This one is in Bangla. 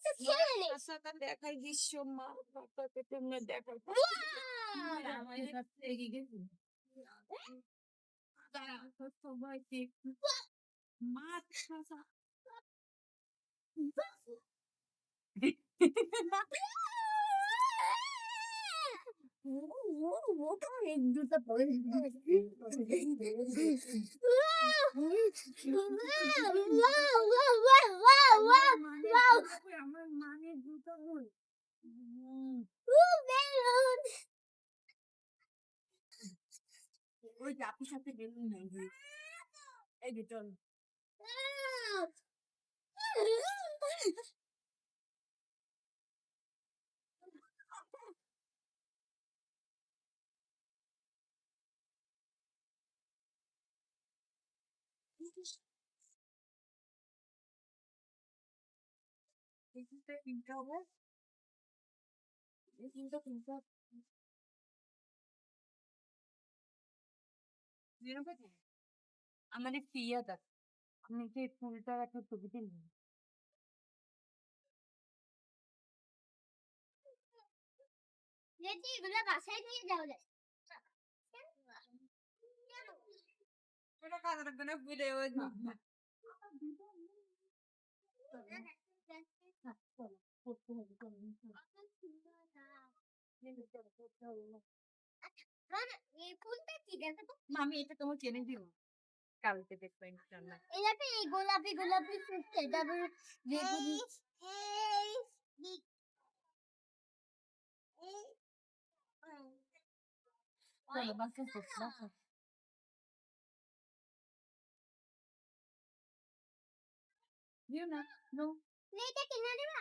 রাস্তাটা দেখাই দৃশ্য মা বাবাকে তোমরা দেখাই আমাদের কাছে এগিয়ে গেছি সবাইকে একটু মাছ আমার মানের জুতো ওই জাপির সাথে বেলুন নেই এই যে চল এই তিনটা কিনতে হবে এই তিনটা কিনতে হবে আমার একটু ইয়ে দেখ আমি যে ফুলটার একটা ছবি দিন এগুলো বাসায় নিয়ে যাওয়া যায় ওটা কাজ রাখবে না ভিডিও এই ফুলটা কি দেখো তো আমি এটা তোমার চেনে দিব কালকে দেখবো ইনশাআল্লাহ এই দেখো এই গোলাপি গোলাপি ফুলটা তারপর চলো বাসে বাসে দিও না নো এটা কিনে দিবা